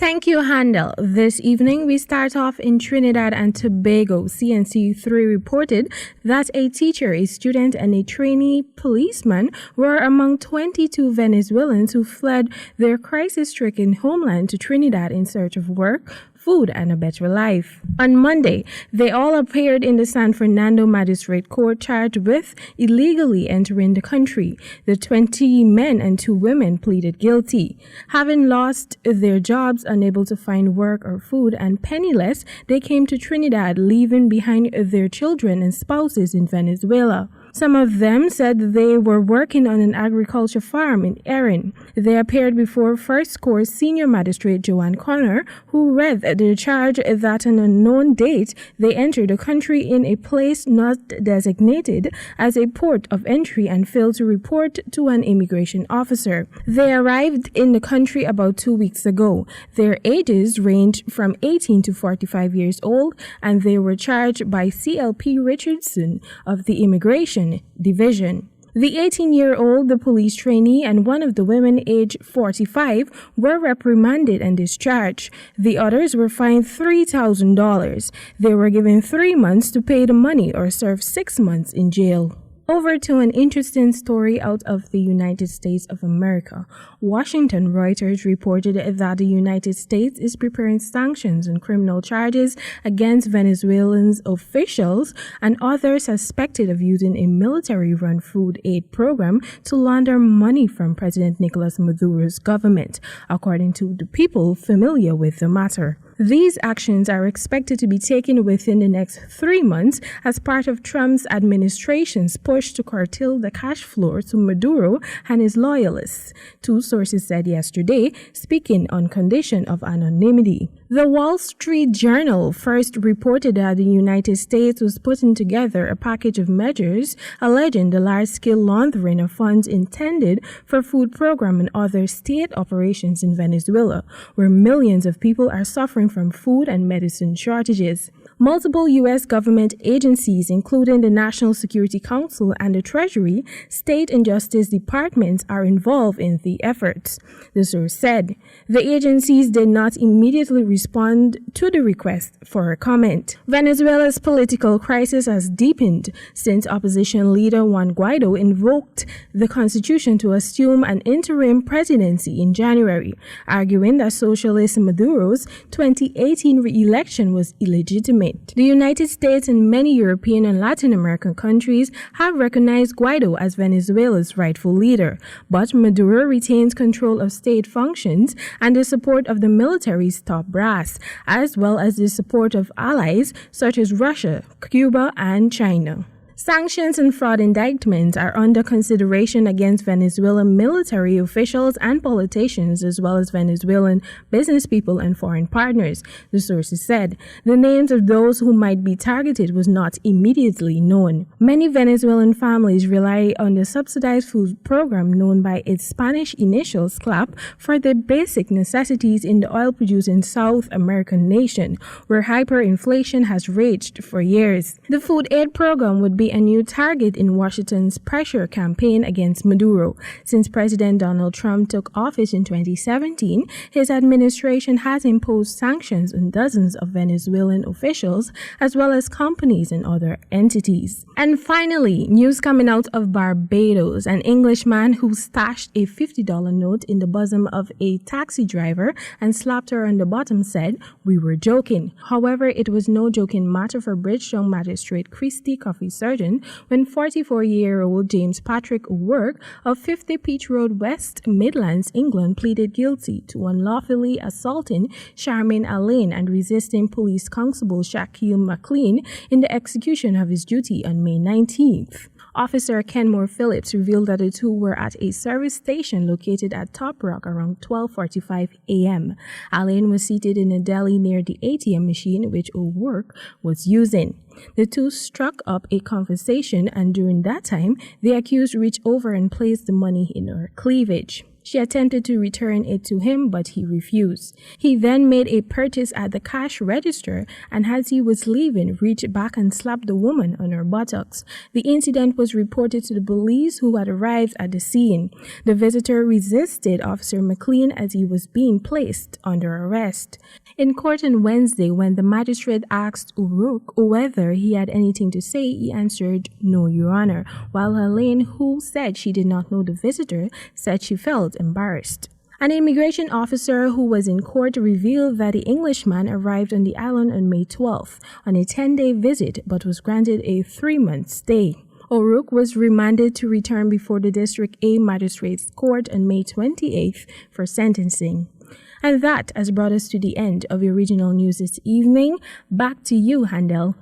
Thank you, Handel. This evening, we start off in Trinidad and Tobago. CNC3 reported that a teacher, a student, and a trainee policeman were among 22 Venezuelans who fled their crisis-stricken homeland to Trinidad in search of work, food, and a better life. On Monday, they all appeared in the San Fernando Magistrate Court charged with illegally entering the country. The 20 men and 2 women pleaded guilty. Having lost their jobs, unable to find work or food, and penniless, they came to Trinidad, leaving behind their children and spouses in Venezuela. Some of them said they were working on an agriculture farm in Erin. They appeared before First Court Senior Magistrate Joanne Connor, who read the charge that on an unknown date they entered the country in a place not designated as a port of entry and failed to report to an immigration officer. They arrived in the country about 2 weeks ago. Their ages ranged from 18 to 45 years old, and they were charged by Hgp Richardson of the Immigration Division. The 18-year-old, the police trainee, and one of the women aged 45 were reprimanded and discharged. The others were fined $3,000. They were given 3 months to pay the money or serve 6 months in jail. Over to an interesting story out of the United States of America. Washington Reuters reported that the United States is preparing sanctions and criminal charges against Venezuelan officials and others suspected of using a military-run food aid program to launder money from President Nicolas Maduro's government, according to the people familiar with the matter. These actions are expected to be taken within the next 3 months as part of Trump's administration's push to curtail the cash flow to Maduro and his loyalists, 2 sources said yesterday, speaking on condition of anonymity. The Wall Street Journal first reported that the United States was putting together a package of measures alleging the large-scale laundering of funds intended for food program and other state operations in Venezuela, where millions of people are suffering from food and medicine shortages. Multiple U.S. government agencies, including the National Security Council and the Treasury, State and Justice Departments, are involved in the efforts. The source said the agencies did not immediately respond to the request for a comment. Venezuela's political crisis has deepened since opposition leader Juan Guaido invoked the constitution to assume an interim presidency in January, arguing that socialist Maduro's 2018 re-election was illegitimate. The United States and many European and Latin American countries have recognized Guaido as Venezuela's rightful leader, but Maduro retains control of state functions and the support of the military's top brass, as well as the support of allies such as Russia, Cuba, and China. Sanctions and fraud indictments are under consideration against Venezuelan military officials and politicians, as well as Venezuelan business people and foreign partners, the sources said. The names of those who might be targeted was not immediately known. Many Venezuelan families rely on the subsidized food program known by its Spanish initials CLAP for their basic necessities in the oil-producing South American nation, where hyperinflation has raged for years. The food aid program would be a new target in Washington's pressure campaign against Maduro. Since President Donald Trump took office in 2017, his administration has imposed sanctions on dozens of Venezuelan officials, as well as companies and other entities. And finally, news coming out of Barbados. An Englishman who stashed a $50 note in the bosom of a taxi driver and slapped her on the bottom said, "We were joking." However, it was no joking matter for Bridgetown Magistrate Christy Coffey Surgeon when 44-year-old James Patrick O'Rourke of 50 Peach Road, West Midlands, England, pleaded guilty to unlawfully assaulting Charmaine Allain and resisting Police Constable Shaquille McLean in the execution of his duty on May 19th. Officer Kenmore Phillips revealed that the two were at a service station located at Top Rock around 12:45 a.m. Allain was seated in a deli near the ATM machine which O'Rourke was using. The two struck up a conversation, and during that time, the accused reached over and placed the money in her cleavage. She attempted to return it to him, but he refused. He then made a purchase at the cash register and as he was leaving, reached back and slapped the woman on her buttocks. The incident was reported to the police who had arrived at the scene. The visitor resisted Officer McLean as he was being placed under arrest. In court on Wednesday, when the magistrate asked Uruk whether he had anything to say, he answered, "No, Your Honor," while Helene, who said she did not know the visitor, said she felt embarrassed. An immigration officer who was in court revealed that the Englishman arrived on the island on May 12th on a 10-day visit but was granted a 3-month stay. Uruk was remanded to return before the District A Magistrates Court on May 28th for sentencing. And that has brought us to the end of your regional news this evening. Back to you, Handel.